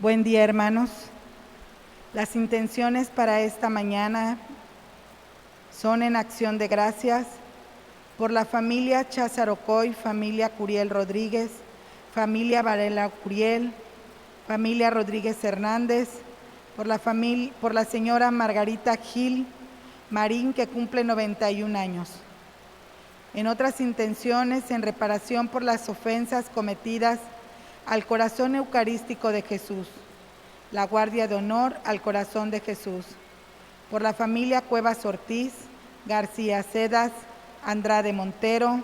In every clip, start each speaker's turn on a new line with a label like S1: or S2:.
S1: Buen día, hermanos. Las intenciones para esta mañana son en acción de gracias por la familia Chazarocoy, familia Curiel Rodríguez, familia Varela Curiel, familia Rodríguez Hernández, por la señora Margarita Gil Marín, que cumple 91 años. En otras intenciones, en reparación por las ofensas cometidas al corazón eucarístico de Jesús, la Guardia de Honor al Corazón de Jesús, por la familia Cuevas Ortiz, García Cedas, Andrade Montero,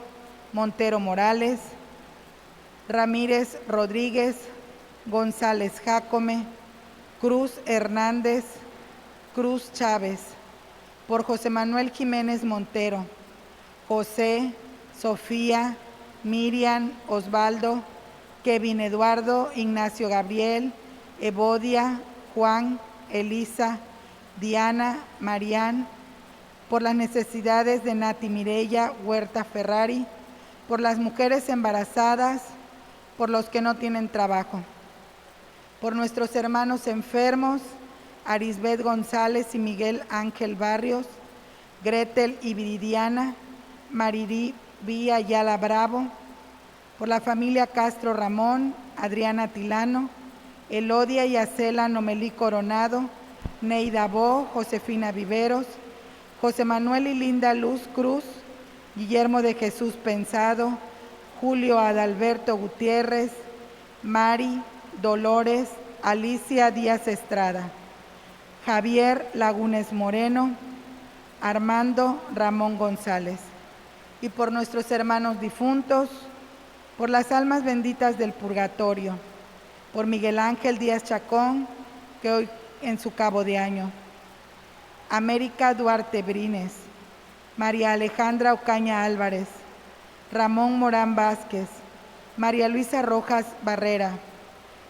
S1: Montero Morales, Ramírez Rodríguez, González Jácome, Cruz Hernández, Cruz Chávez, por José Manuel Jiménez Montero, José, Sofía, Miriam, Osvaldo, Kevin Eduardo, Ignacio Gabriel, Evodia, Juan, Elisa, Diana, Marián, por las necesidades de Nati Mireya Huerta Ferrari, por las mujeres embarazadas, por los que no tienen trabajo, por nuestros hermanos enfermos, Arisbet González y Miguel Ángel Barrios, Gretel y Viridiana, Marirí Vía Ayala Bravo, por la familia Castro Ramón, Adriana Tilano, Elodia y Acela Nomelí Coronado, Neida Bo, Josefina Viveros, José Manuel y Linda Luz Cruz, Guillermo de Jesús Pensado, Julio Adalberto Gutiérrez, Mari, Dolores, Alicia Díaz Estrada, Javier Lagunes Moreno, Armando Ramón González, y por nuestros hermanos difuntos, por las almas benditas del purgatorio, por Miguel Ángel Díaz Chacón, que hoy en su cabo de año, América Duarte Brines, María Alejandra Ocaña Álvarez, Ramón Morán Vázquez, María Luisa Rojas Barrera,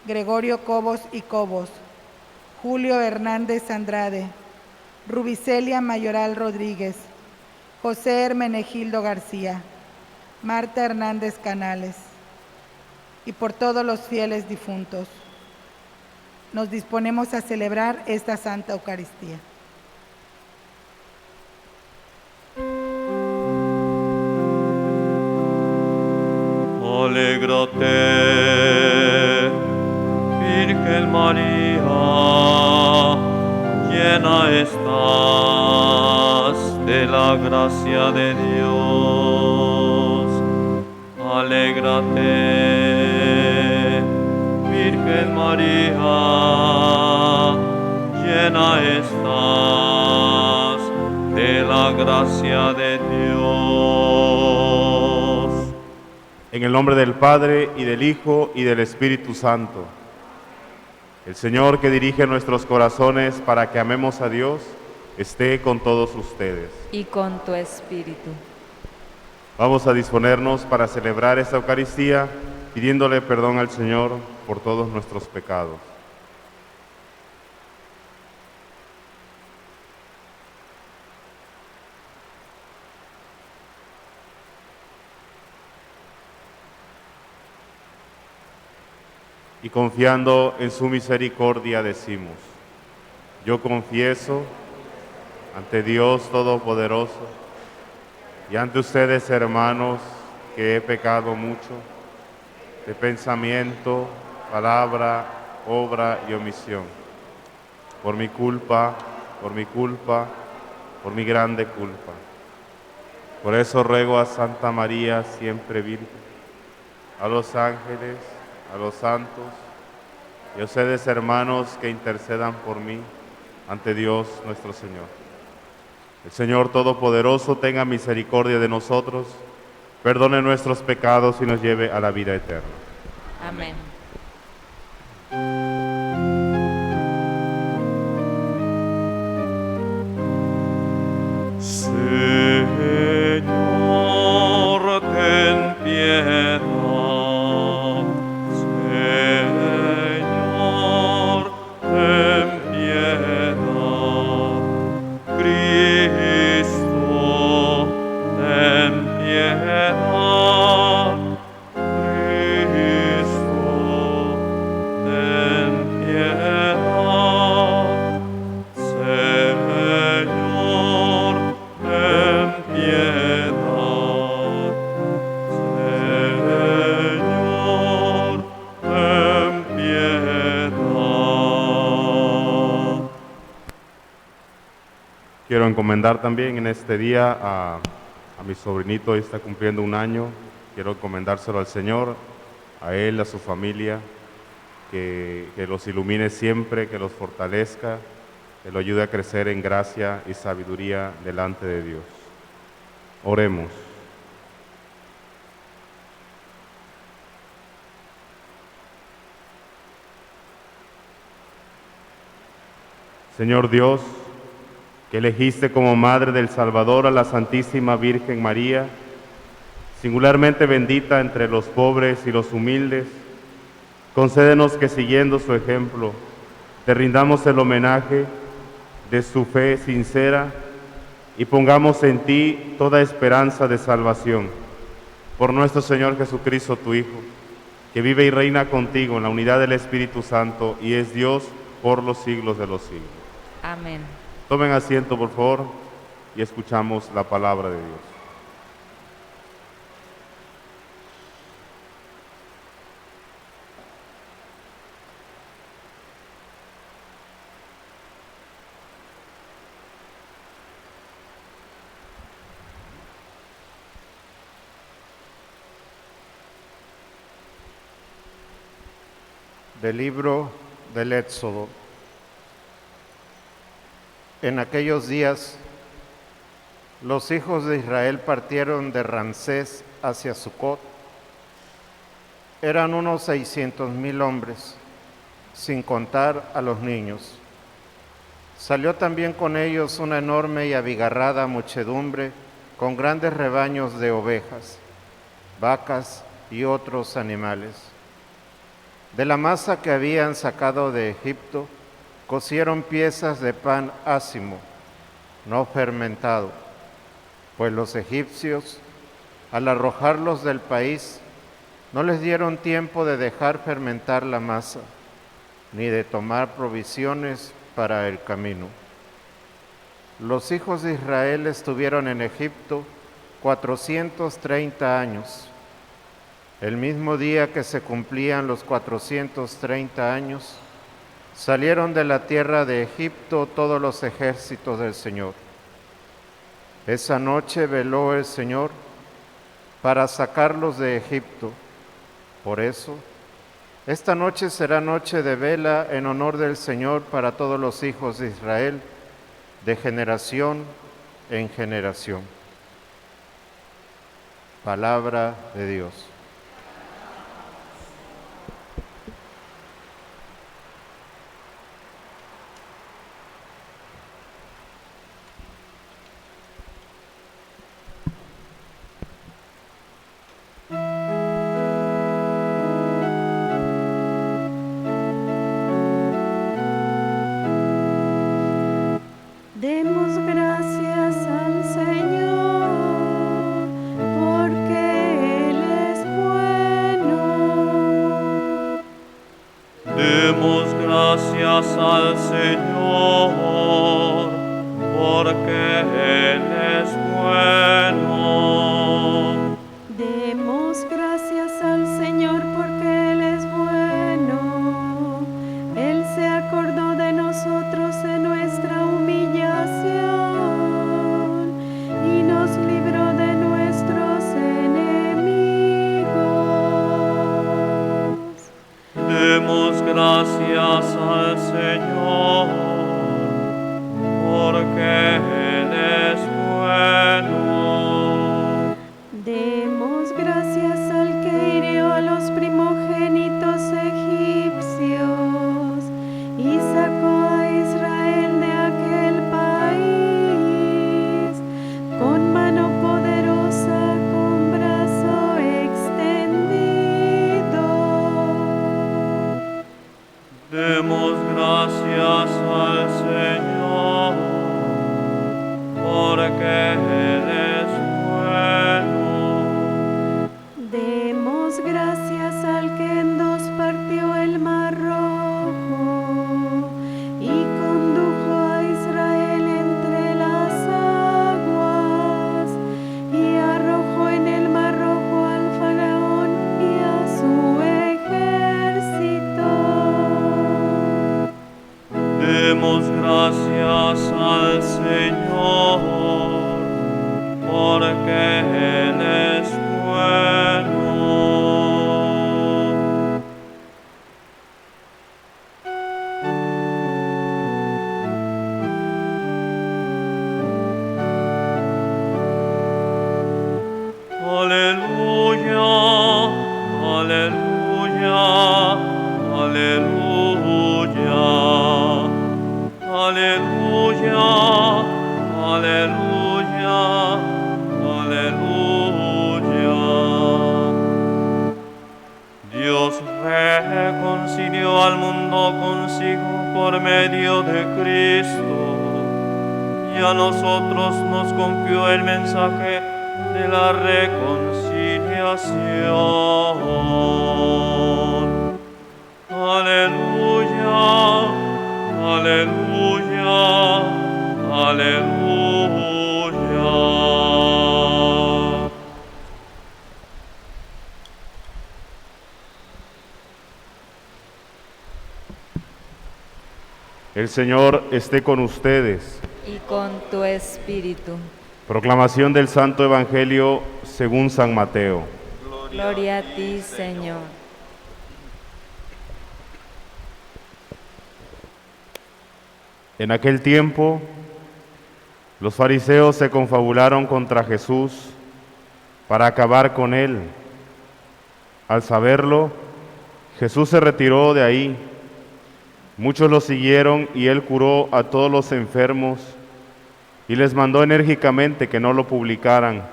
S1: Gregorio Cobos y Cobos, Julio Hernández Andrade, Rubicelia Mayoral Rodríguez, José Hermenegildo García, Marta Hernández Canales, y por todos los fieles difuntos. Nos disponemos a celebrar esta Santa Eucaristía.
S2: Alégrate, Virgen María, llena estás de la gracia de Dios. Alégrate, Virgen María, llena estás de la gracia de Dios.
S3: En el nombre del Padre, y del Hijo, y del Espíritu Santo. El Señor, que dirige nuestros corazones para que amemos a Dios, esté con todos ustedes.
S4: Y con tu espíritu.
S3: Vamos a disponernos para celebrar esta Eucaristía, pidiéndole perdón al Señor por todos nuestros pecados. Y confiando en su misericordia decimos: yo confieso ante Dios Todopoderoso y ante ustedes, hermanos, que he pecado mucho de pensamiento, palabra, obra y omisión, por mi culpa, por mi grande culpa. Por eso ruego a Santa María, siempre Virgen, a los ángeles, a los santos y a ustedes, hermanos, que intercedan por mí ante Dios nuestro Señor. El Señor Todopoderoso tenga misericordia de nosotros, perdone nuestros pecados y nos lleve a la vida eterna.
S4: Amén.
S2: Señor, ten piedad. Señor, ten piedad. Cristo, ten piedad. Cristo, ten piedad.
S3: Quiero encomendar también en este día a mi sobrinito, hoy está cumpliendo 1 año. Quiero encomendárselo al Señor, a él, a su familia, que los ilumine siempre, que los fortalezca, que lo ayude a crecer en gracia y sabiduría delante de Dios. Oremos. Señor Dios, que elegiste como Madre del Salvador a la Santísima Virgen María, singularmente bendita entre los pobres y los humildes, concédenos que siguiendo su ejemplo, te rindamos el homenaje de su fe sincera y pongamos en ti toda esperanza de salvación. Por nuestro Señor Jesucristo, tu Hijo, que vive y reina contigo en la unidad del Espíritu Santo y es Dios por los siglos de los siglos.
S4: Amén.
S3: Tomen asiento, por favor, y escuchamos la palabra de Dios.
S5: Del libro del Éxodo. En aquellos días, los hijos de Israel partieron de Ramsés hacia Sucot. Eran unos 600,000 hombres, sin contar a los niños. Salió también con ellos una enorme y abigarrada muchedumbre con grandes rebaños de ovejas, vacas y otros animales. De la masa que habían sacado de Egipto, cocieron piezas de pan ácimo, no fermentado, pues los egipcios, al arrojarlos del país, no les dieron tiempo de dejar fermentar la masa, ni de tomar provisiones para el camino. Los hijos de Israel estuvieron en Egipto 430 años. El mismo día que se cumplían los 430 años, salieron de la tierra de Egipto todos los ejércitos del Señor. Esa noche veló el Señor para sacarlos de Egipto. Por eso, esta noche será noche de vela en honor del Señor para todos los hijos de Israel, de generación en generación. Palabra de Dios.
S6: Demos gracias al Señor, porque Él es bueno.
S2: Demos gracias al Señor, porque Él es bueno.
S6: Demos gracias al Señor, porque Él es bueno. Él se acordó de nosotros en nuestra humillación y nos libró de nuestros enemigos.
S2: Demos gracias al Señor, porque Él es bueno.
S6: Demos gracias al que hirió a los primogénitos egipcios y sacó a Israel de
S2: gracias al Señor, porque Él es bueno. Aleluya, aleluya, aleluya, aleluya, aleluya, aleluya. Dios reconcilió al mundo consigo por medio de Cristo, y a nosotros nos confió el mensaje de la reconciliación. Aleluya, aleluya, aleluya.
S3: El Señor esté con ustedes.
S4: Y con tu espíritu.
S3: Proclamación del Santo Evangelio según San Mateo.
S4: Gloria a ti, Señor.
S3: En aquel tiempo, los fariseos se confabularon contra Jesús para acabar con él. Al saberlo, Jesús se retiró de ahí. Muchos lo siguieron y él curó a todos los enfermos y les mandó enérgicamente que no lo publicaran,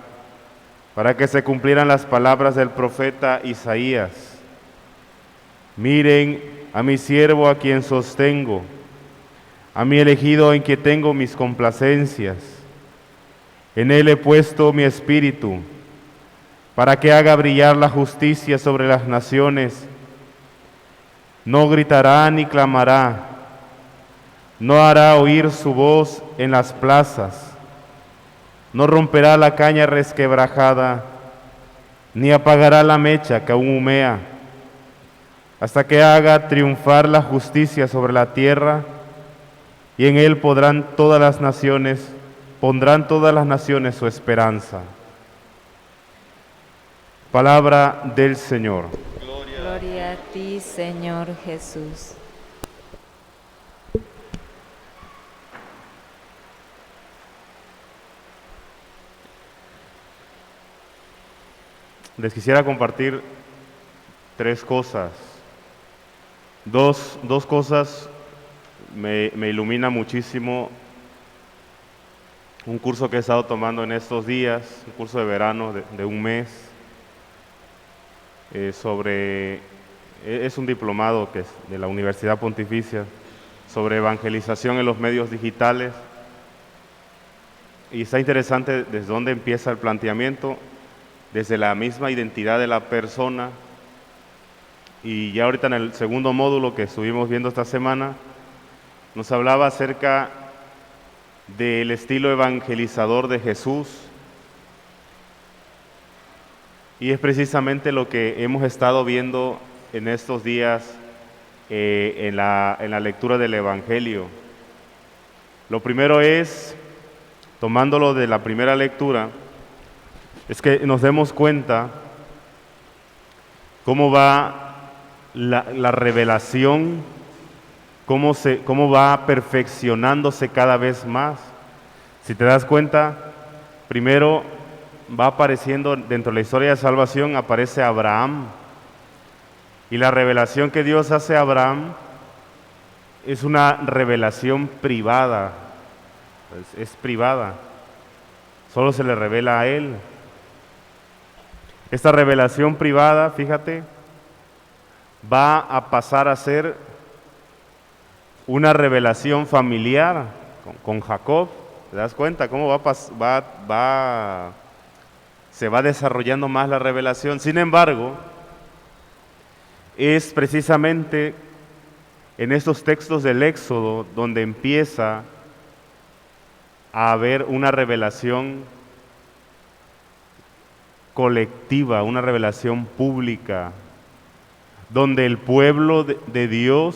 S3: para que se cumplieran las palabras del profeta Isaías. Miren a mi siervo a quien sostengo, a mi elegido en quien tengo mis complacencias. En él he puesto mi espíritu, para que haga brillar la justicia sobre las naciones. No gritará ni clamará, no hará oír su voz en las plazas, no romperá la caña resquebrajada, ni apagará la mecha que aún humea, hasta que haga triunfar la justicia sobre la tierra, y en él pondrán todas las naciones su esperanza. Palabra del Señor.
S4: Gloria a ti, Señor Jesús.
S3: Les quisiera compartir tres cosas. Dos cosas me ilumina muchísimo. Un curso que he estado tomando en estos días, un curso de verano de un mes, es un diplomado que es de la Universidad Pontificia sobre evangelización en los medios digitales. Y está interesante desde dónde empieza el planteamiento, desde la misma identidad de la persona. Y ya ahorita en el segundo módulo que estuvimos viendo esta semana, nos hablaba acerca del estilo evangelizador de Jesús. Y es precisamente lo que hemos estado viendo en estos días en la lectura del Evangelio. Lo primero es, tomándolo de la primera lectura, es que nos demos cuenta cómo va la revelación, cómo va perfeccionándose cada vez más. Si te das cuenta, primero va apareciendo dentro de la historia de salvación, aparece Abraham. Y la revelación que Dios hace a Abraham es una revelación privada, es privada, solo se le revela a él. Esta revelación privada, fíjate, va a pasar a ser una revelación familiar con Jacob. ¿Te das cuenta cómo se va desarrollando más la revelación? Sin embargo, es precisamente en estos textos del Éxodo donde empieza a haber una revelación colectiva, una revelación pública, donde el pueblo de Dios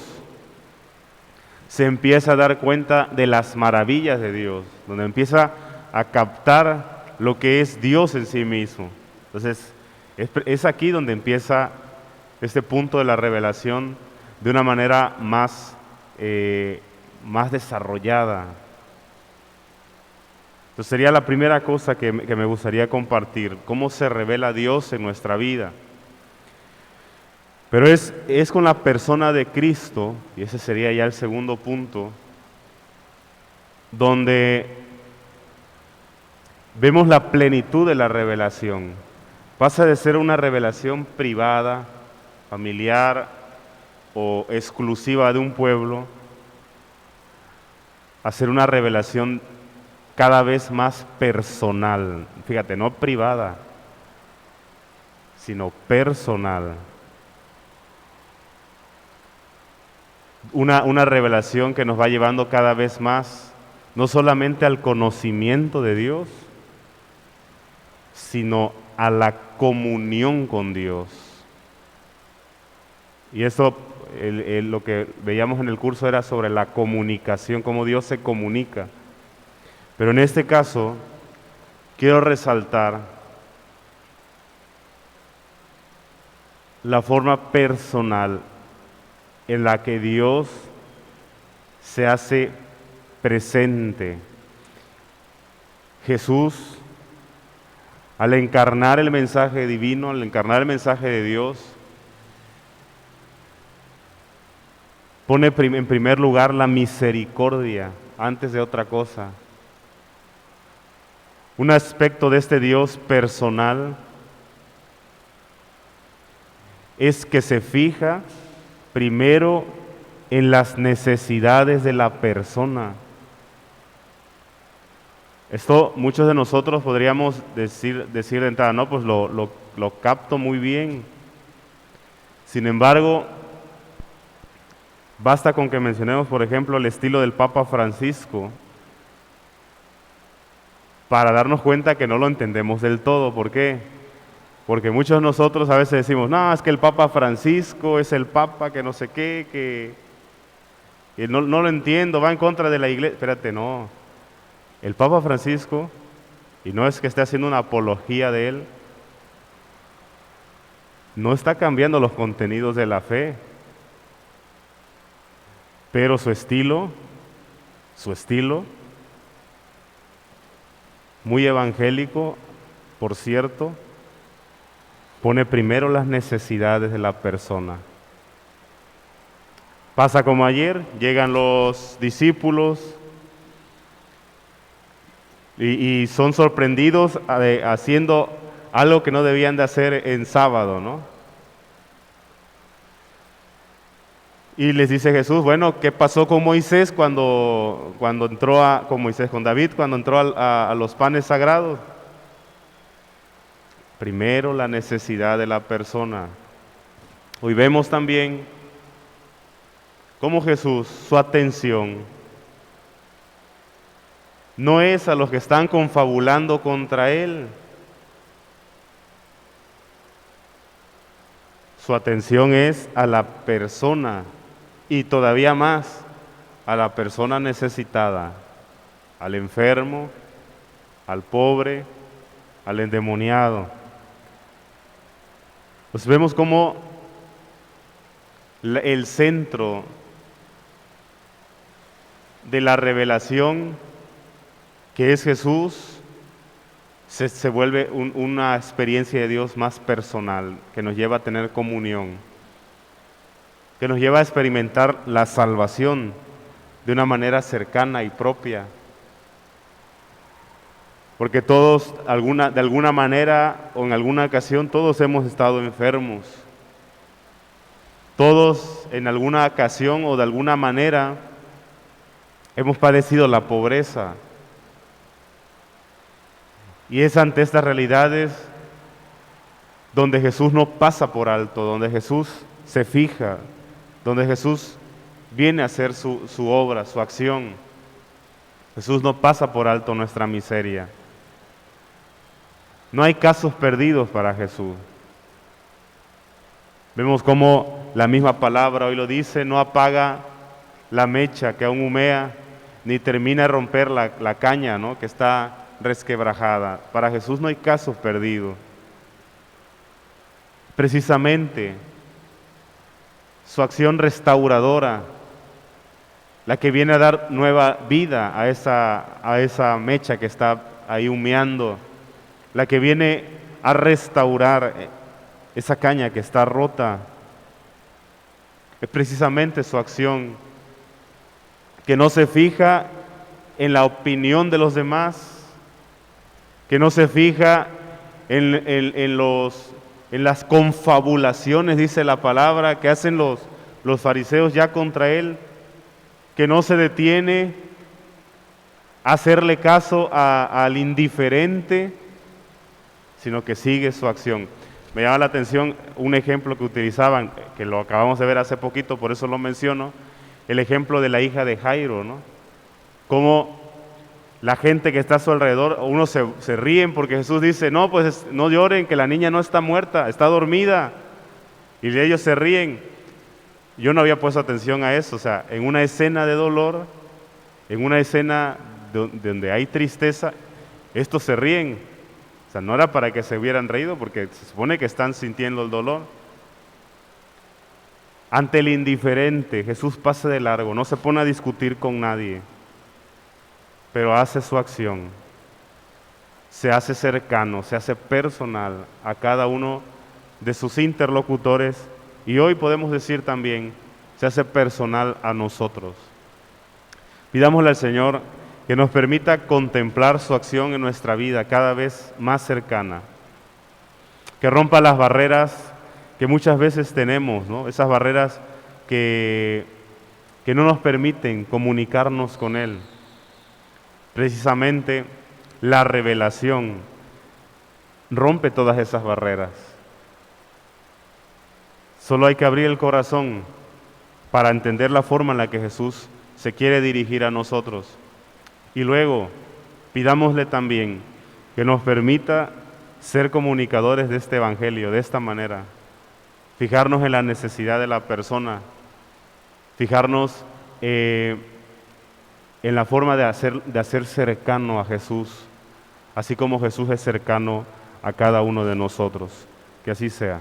S3: se empieza a dar cuenta de las maravillas de Dios, donde empieza a captar lo que es Dios en sí mismo. Entonces, es aquí donde empieza este punto de la revelación de una manera más desarrollada. Entonces sería la primera cosa que me gustaría compartir, cómo se revela Dios en nuestra vida. Pero es con la persona de Cristo, y ese sería ya el segundo punto, donde vemos la plenitud de la revelación. Pasa de ser una revelación privada, familiar o exclusiva de un pueblo, a ser una revelación cada vez más personal. Fíjate, no privada, sino personal. Una revelación que nos va llevando cada vez más, no solamente al conocimiento de Dios, sino a la comunión con Dios. Y eso, lo que veíamos en el curso era sobre la comunicación, cómo Dios se comunica. Pero en este caso, quiero resaltar la forma personal en la que Dios se hace presente. Jesús, al encarnar el mensaje divino, al encarnar el mensaje de Dios, pone en primer lugar la misericordia antes de otra cosa. Un aspecto de este Dios personal es que se fija primero en las necesidades de la persona. Esto muchos de nosotros podríamos decir de entrada, no, pues lo capto muy bien. Sin embargo, basta con que mencionemos, por ejemplo, el estilo del Papa Francisco para darnos cuenta que no lo entendemos del todo. ¿Por qué? Porque muchos de nosotros a veces decimos, no, es que el Papa Francisco es el Papa que no sé qué, que no lo entiendo, va en contra de la Iglesia. Espérate, no. El Papa Francisco, y no es que esté haciendo una apología de él, no está cambiando los contenidos de la fe, pero su estilo, muy evangélico, por cierto, pone primero las necesidades de la persona. Pasa como ayer, llegan los discípulos y son sorprendidos haciendo algo que no debían de hacer en sábado, ¿no? Y les dice Jesús, bueno, ¿qué pasó con Moisés cuando entró con David, cuando entró a los panes sagrados? Primero la necesidad de la persona. Hoy vemos también cómo Jesús, su atención no es a los que están confabulando contra Él. Su atención es a la persona y todavía más a la persona necesitada, al enfermo, al pobre, al endemoniado. Pues vemos cómo el centro de la revelación, que es Jesús, se vuelve una experiencia de Dios más personal, que nos lleva a tener comunión, que nos lleva a experimentar la salvación de una manera cercana y propia. Porque todos, de alguna manera o en alguna ocasión, todos hemos estado enfermos. Todos en alguna ocasión o de alguna manera hemos padecido la pobreza. Y es ante estas realidades donde Jesús no pasa por alto, donde Jesús se fija, donde Jesús viene a hacer su obra, su acción. Jesús no pasa por alto nuestra miseria. No hay casos perdidos para Jesús. Vemos cómo la misma palabra hoy lo dice, no apaga la mecha que aún humea, ni termina de romper la caña, ¿no?, que está resquebrajada. Para Jesús no hay caso perdido. Precisamente su acción restauradora, la que viene a dar nueva vida a esa mecha que está ahí humeando, la que viene a restaurar esa caña que está rota, es precisamente su acción, que no se fija en la opinión de los demás, que no se fija en las confabulaciones, dice la palabra, que hacen los fariseos ya contra él, que no se detiene a hacerle caso al indiferente, sino que sigue su acción. Me llama la atención un ejemplo que utilizaban, que lo acabamos de ver hace poquito, por eso lo menciono, el ejemplo de la hija de Jairo, ¿no? Cómo la gente que está a su alrededor, unos se ríen porque Jesús dice, no, pues no lloren, que la niña no está muerta, está dormida. Y de ellos se ríen. Yo no había puesto atención a eso, o sea, en una escena de dolor, en una escena donde hay tristeza, estos se ríen. O sea, no era para que se hubieran reído, porque se supone que están sintiendo el dolor. Ante el indiferente, Jesús pasa de largo, no se pone a discutir con nadie, pero hace su acción. Se hace cercano, se hace personal a cada uno de sus interlocutores, y hoy podemos decir también, se hace personal a nosotros. Pidámosle al Señor que nos permita contemplar su acción en nuestra vida cada vez más cercana, que rompa las barreras que muchas veces tenemos, ¿no? Esas barreras que no nos permiten comunicarnos con Él. Precisamente la revelación rompe todas esas barreras. Solo hay que abrir el corazón para entender la forma en la que Jesús se quiere dirigir a nosotros. Y luego, pidámosle también que nos permita ser comunicadores de este Evangelio de esta manera. Fijarnos en la necesidad de la persona, fijarnos en la forma de hacer cercano a Jesús, así como Jesús es cercano a cada uno de nosotros. Que así sea.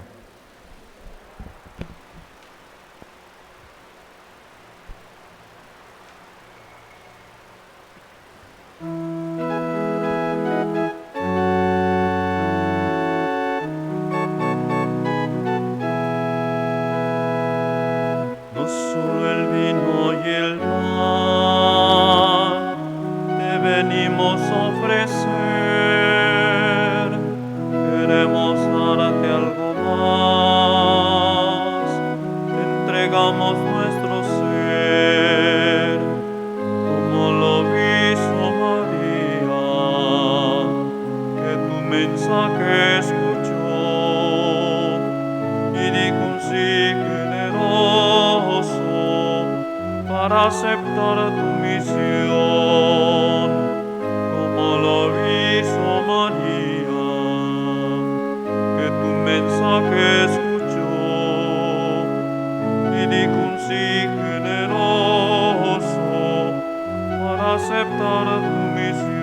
S2: No solo el vino y el pan te venimos a ofrecer, queremos darte algo más, te entregamos nuestro ser, como lo hizo María, que tu mensaje escuchó y dijo un sí generoso para aceptar tu misión, como lo hizo María, que tu mensaje escuchó y dijo un sí generoso para aceptar tu misión.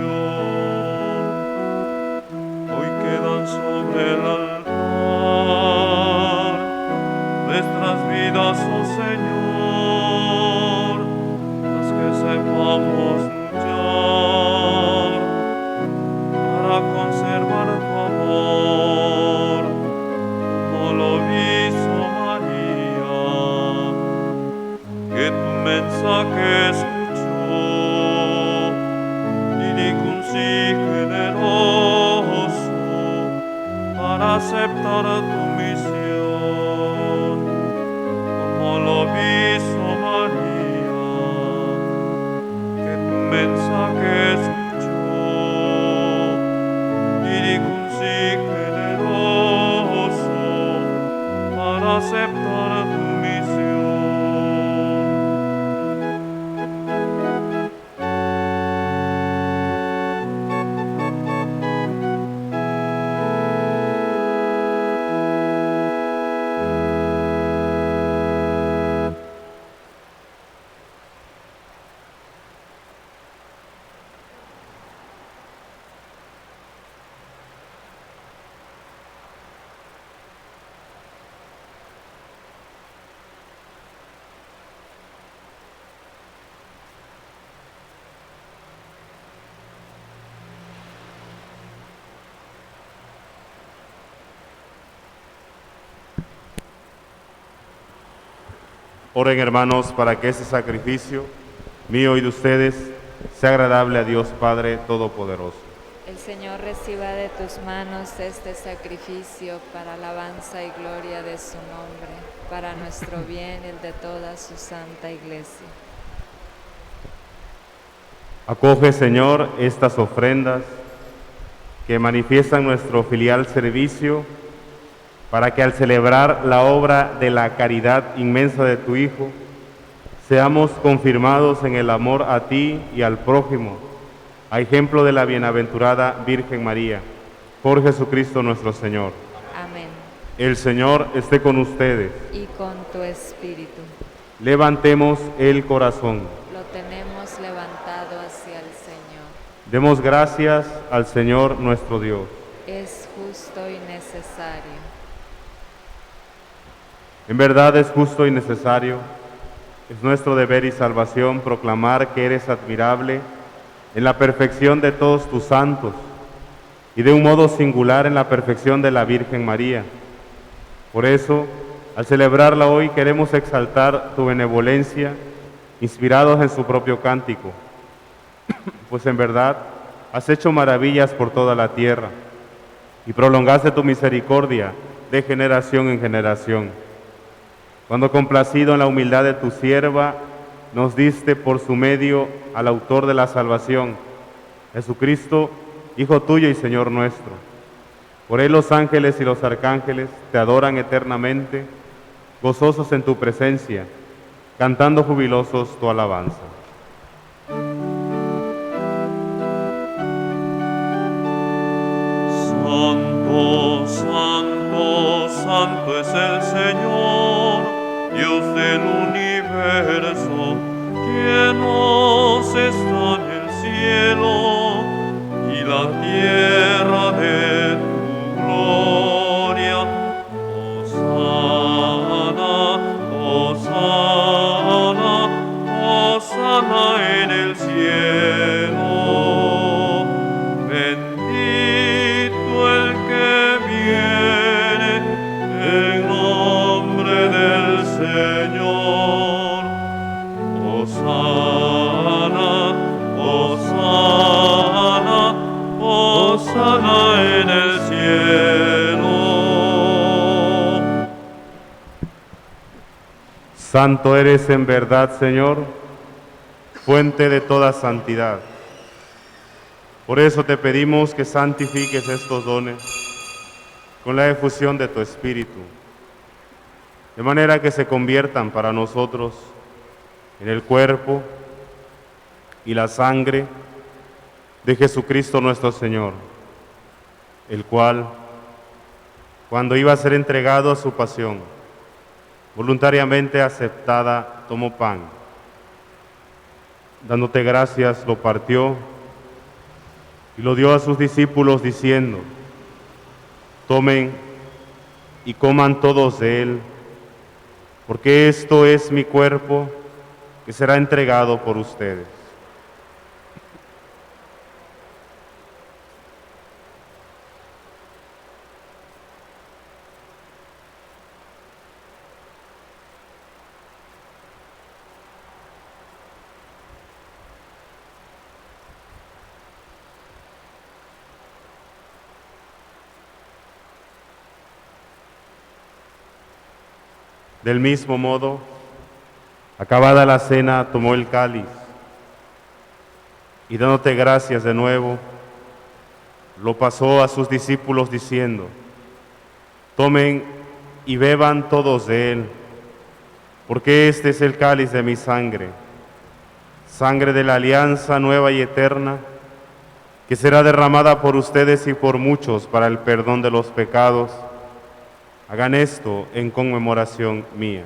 S2: Hoy quedan sobre el altar nuestras vidas, oh Señor, las que sepamos luchar para conservar tu amor, como lo hizo María, que tu mensaje escuchó y dijo un sí generoso para aceptar tu misión, como lo hizo María, que tu mensaje escuchó y dijo un sí generoso para aceptar tu misión.
S3: Oren, hermanos, para que este sacrificio mío y de ustedes sea agradable a Dios Padre Todopoderoso.
S4: El Señor reciba de tus manos este sacrificio para alabanza y gloria de su nombre, para nuestro bien y el de toda su santa Iglesia.
S3: Acoge, Señor, estas ofrendas que manifiestan nuestro filial servicio, para que al celebrar la obra de la caridad inmensa de tu Hijo, seamos confirmados en el amor a ti y al prójimo, a ejemplo de la bienaventurada Virgen María, por Jesucristo nuestro Señor.
S4: Amén.
S3: El Señor esté con ustedes.
S4: Y con tu espíritu.
S3: Levantemos el corazón.
S4: Lo tenemos levantado hacia el Señor.
S3: Demos gracias al Señor nuestro Dios.
S4: Es justo y necesario.
S3: En verdad es justo y necesario, es nuestro deber y salvación proclamar que eres admirable en la perfección de todos tus santos y de un modo singular en la perfección de la Virgen María. Por eso, al celebrarla hoy queremos exaltar tu benevolencia, inspirados en su propio cántico, pues en verdad has hecho maravillas por toda la tierra y prolongaste tu misericordia de generación en generación. Cuando complacido en la humildad de tu sierva, nos diste por su medio al autor de la salvación, Jesucristo, Hijo tuyo y Señor nuestro. Por él los ángeles y los arcángeles te adoran eternamente, gozosos en tu presencia, cantando jubilosos tu alabanza.
S2: Santo, santo, santo es el Señor, Dios del universo, llenos están el cielo y la tierra de tu gloria. Hosana, Hosana, Hosana en el cielo. Bendito el que viene en nombre del Señor. Hosana, Hosana, Hosana en el cielo.
S3: Santo eres en verdad, Señor, fuente de toda santidad. Por eso te pedimos que santifiques estos dones con la efusión de tu Espíritu, de manera que se conviertan para nosotros en el cuerpo y la sangre de Jesucristo nuestro Señor, el cual, cuando iba a ser entregado a su pasión, voluntariamente aceptada, tomó pan. Dándote gracias, lo partió y lo dio a sus discípulos diciendo: tomen y coman todos de él, porque esto es mi cuerpo que será entregado por ustedes. Del mismo modo, acabada la cena, tomó el cáliz y dándote gracias de nuevo, lo pasó a sus discípulos diciendo: tomen y beban todos de él, porque este es el cáliz de mi sangre, sangre de la alianza nueva y eterna, que será derramada por ustedes y por muchos para el perdón de los pecados. Hagan esto en conmemoración mía.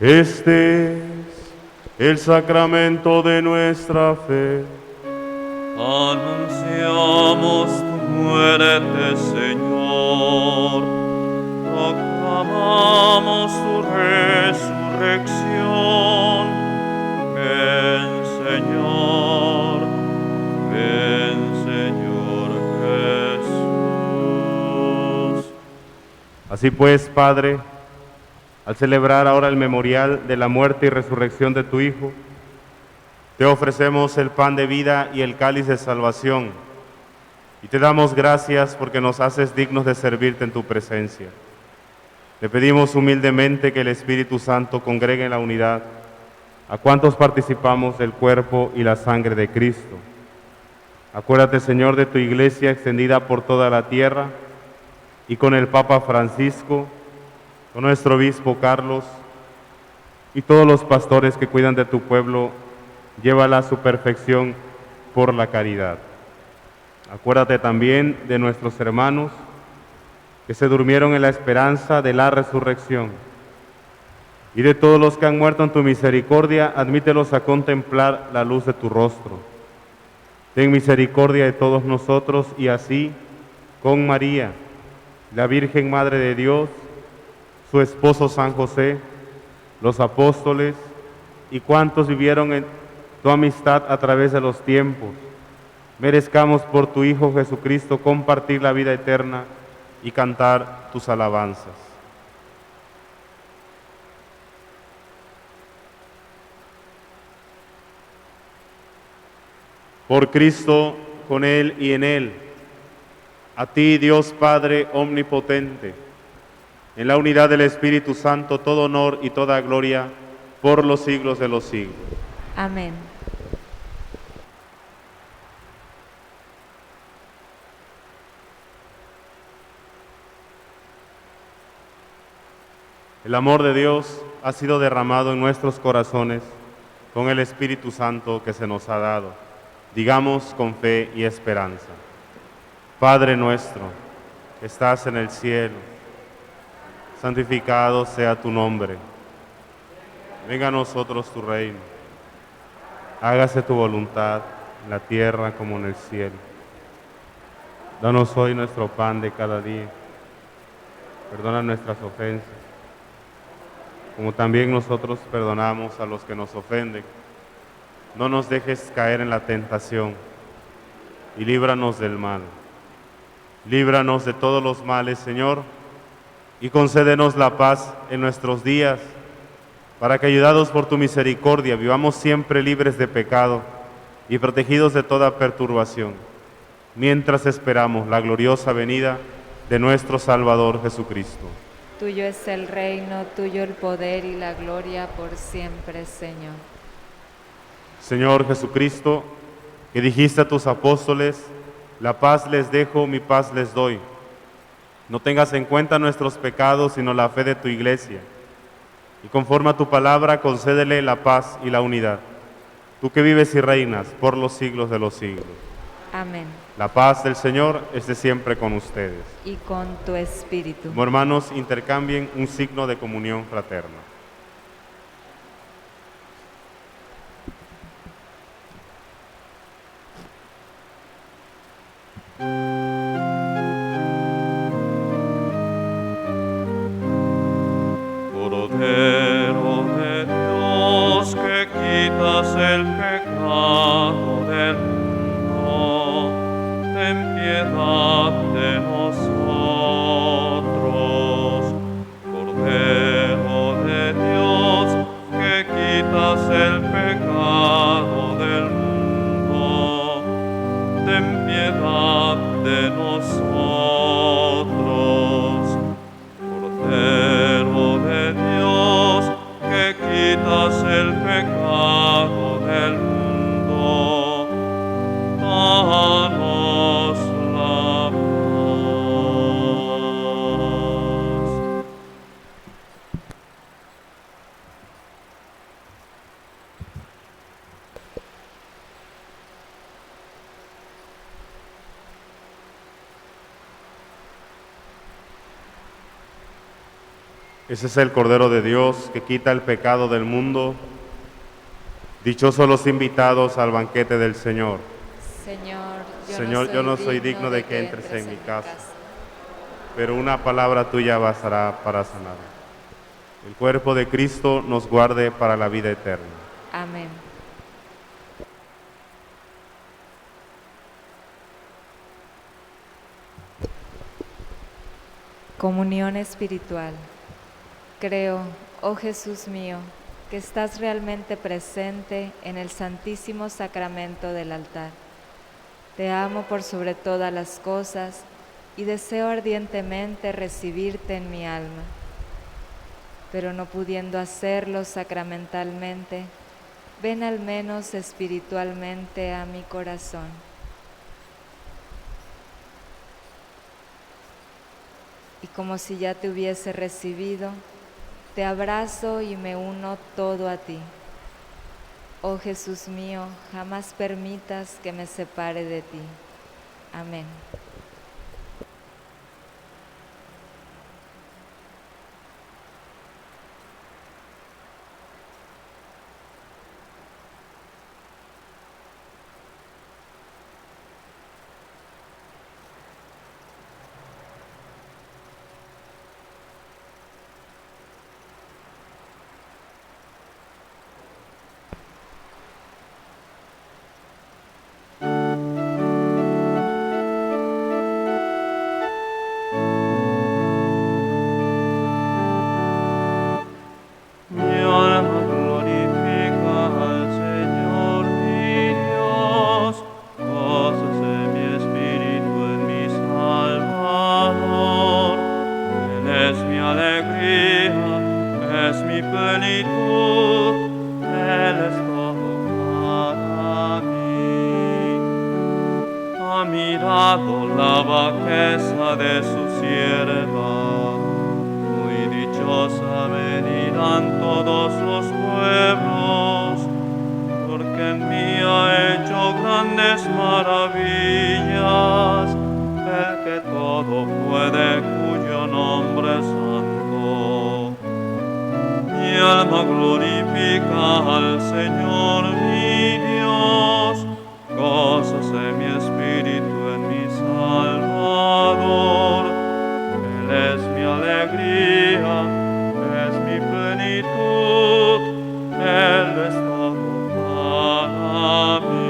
S3: Este es el sacramento de nuestra fe.
S2: Anunciamos tu muerte, Señor. Proclamamos tu resurrección. Ven, Señor. Ven, Señor Jesús.
S3: Así pues, Padre, al celebrar ahora el memorial de la muerte y resurrección de tu Hijo, te ofrecemos el pan de vida y el cáliz de salvación, y te damos gracias porque nos haces dignos de servirte en tu presencia. Le pedimos humildemente que el Espíritu Santo congregue en la unidad a cuantos participamos del cuerpo y la sangre de Cristo. Acuérdate, Señor, de tu iglesia extendida por toda la tierra, y con el Papa Francisco, con nuestro obispo Carlos y todos los pastores que cuidan de tu pueblo, llévala a su perfección por la caridad. Acuérdate también de nuestros hermanos que se durmieron en la esperanza de la resurrección, y de todos los que han muerto en tu misericordia, admítelos a contemplar la luz de tu rostro. Ten misericordia de todos nosotros, y así, con María, la Virgen Madre de Dios, su esposo San José, los apóstoles y cuantos vivieron en tu amistad a través de los tiempos, merezcamos por tu Hijo Jesucristo compartir la vida eterna y cantar tus alabanzas. Por Cristo, con Él y en Él, a ti, Dios Padre omnipotente, en la unidad del Espíritu Santo, todo honor y toda gloria por los siglos de los siglos.
S4: Amén.
S3: El amor de Dios ha sido derramado en nuestros corazones con el Espíritu Santo que se nos ha dado. Digamos con fe y esperanza: Padre nuestro, que estás en el cielo, santificado sea tu nombre. Venga a nosotros tu reino. Hágase tu voluntad en la tierra como en el cielo. Danos hoy nuestro pan de cada día. Perdona nuestras ofensas, como también nosotros perdonamos a los que nos ofenden. No nos dejes caer en la tentación, y líbranos del mal. Líbranos de todos los males, Señor, y concédenos la paz en nuestros días, para que, ayudados por tu misericordia, vivamos siempre libres de pecado y protegidos de toda perturbación, mientras esperamos la gloriosa venida de nuestro Salvador Jesucristo.
S4: Tuyo es el reino, tuyo el poder y la gloria por siempre, Señor.
S3: Señor Jesucristo, que dijiste a tus apóstoles: la paz les dejo, mi paz les doy. No tengas en cuenta nuestros pecados, sino la fe de tu iglesia. Y conforme a tu palabra, concédele la paz y la unidad. Tú que vives y reinas por los siglos de los siglos.
S4: Amén.
S3: La paz del Señor esté siempre con ustedes.
S4: Y con tu espíritu.
S3: Como hermanos, intercambien un signo de comunión fraterna.
S2: Cordero de Dios, que quitas el pecado del mundo, ten piedad de nosotros. Cordero de Dios, que quitas el pecado del mundo, ten piedad de nosotros. Cordero de Dios, que quitas el pecado del mundo, danos la paz.
S3: Ese es el Cordero de Dios que quita el pecado del mundo. Dichosos los invitados al banquete del Señor.
S4: Señor,
S3: yo no soy digno de que entres en mi casa, pero una palabra tuya bastará para sanar. El cuerpo de Cristo nos guarde para la vida eterna.
S4: Amén. Comunión espiritual. Creo, oh Jesús mío, que estás realmente presente en el Santísimo Sacramento del altar. Te amo por sobre todas las cosas y deseo ardientemente recibirte en mi alma. Pero no pudiendo hacerlo sacramentalmente, ven al menos espiritualmente a mi corazón. Y como si ya te hubiese recibido, te abrazo y me uno todo a ti. Oh Jesús mío, jamás permitas que me separe de ti. Amén.
S2: La bajeza de su sierva, muy dichosa venirán todos los pueblos, porque en mí ha hecho grandes maravillas, el que todo puede, cuyo nombre es santo. Mi alma glorifica al Señor mi Dios, gózase mi espíritu en mi Salvador. Él es mi alegría, es mi plenitud, Él es todo para mí.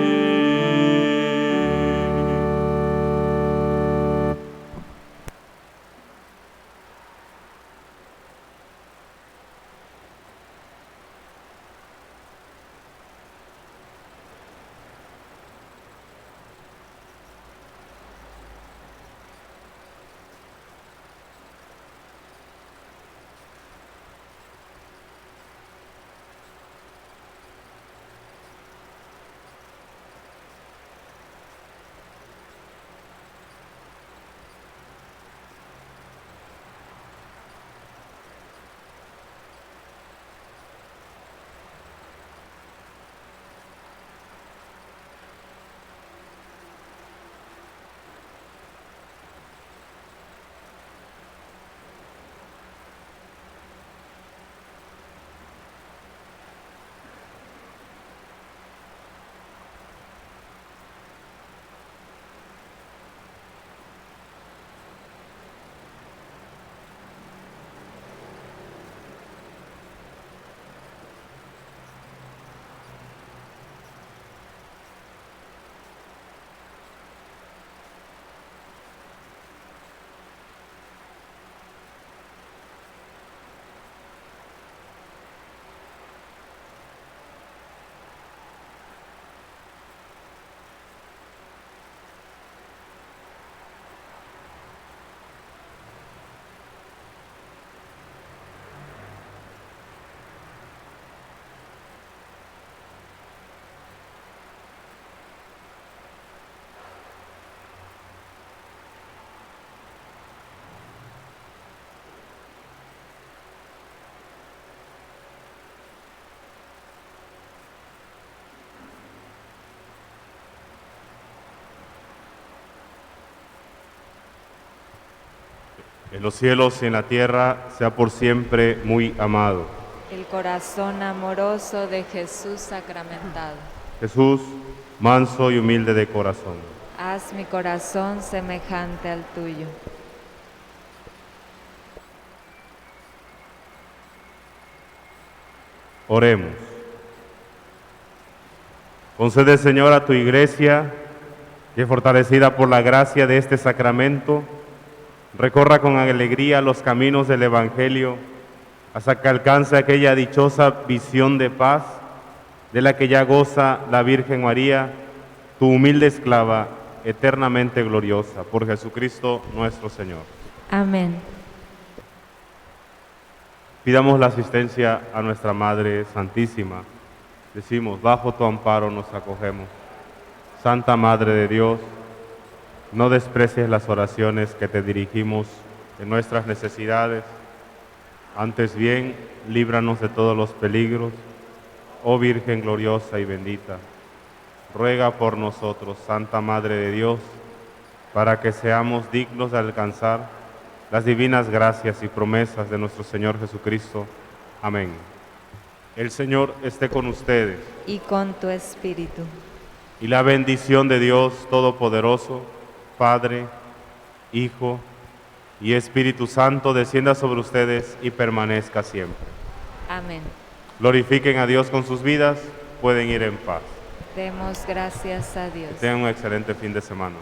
S3: En los cielos y en la tierra sea por siempre muy amado.
S4: el corazón amoroso de Jesús sacramentado.
S3: Jesús, manso y humilde de corazón.
S4: Haz mi corazón semejante al tuyo.
S3: Oremos. Concede, Señor, a tu iglesia que, fortalecida por la gracia de este sacramento, recorra con alegría los caminos del Evangelio hasta que alcance aquella dichosa visión de paz de la que ya goza la Virgen María, tu humilde esclava, eternamente gloriosa, por Jesucristo nuestro Señor.
S4: Amén.
S3: Pidamos la asistencia a nuestra Madre Santísima. Decimos, bajo tu amparo nos acogemos. Santa Madre de Dios, no desprecies las oraciones que te dirigimos en nuestras necesidades. Antes bien, líbranos de todos los peligros. Oh Virgen gloriosa y bendita, ruega por nosotros, Santa Madre de Dios, para que seamos dignos de alcanzar las divinas gracias y promesas de nuestro Señor Jesucristo. Amén. El Señor esté con ustedes.
S4: Y con tu espíritu.
S3: Y la bendición de Dios Todopoderoso, Padre, Hijo y Espíritu Santo, descienda sobre ustedes y permanezca siempre.
S4: Amén.
S3: Glorifiquen a Dios con sus vidas, pueden ir en paz.
S4: Demos gracias a Dios.
S3: Tengan un excelente fin de semana.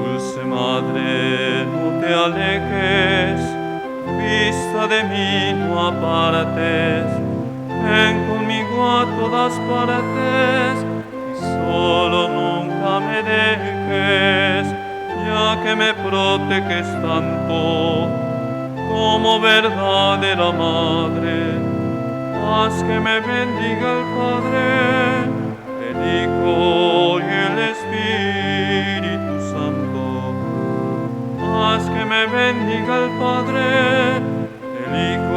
S2: Dulce Madre, no te alejes, vista de mí no apartes, ven conmigo a todas partes, y solo nunca me dejes, ya que me proteges tanto, como verdadera Madre, haz que me bendiga el Padre, el Hijo y el Espíritu Santo. Haz que me bendiga el Padre, el Hijo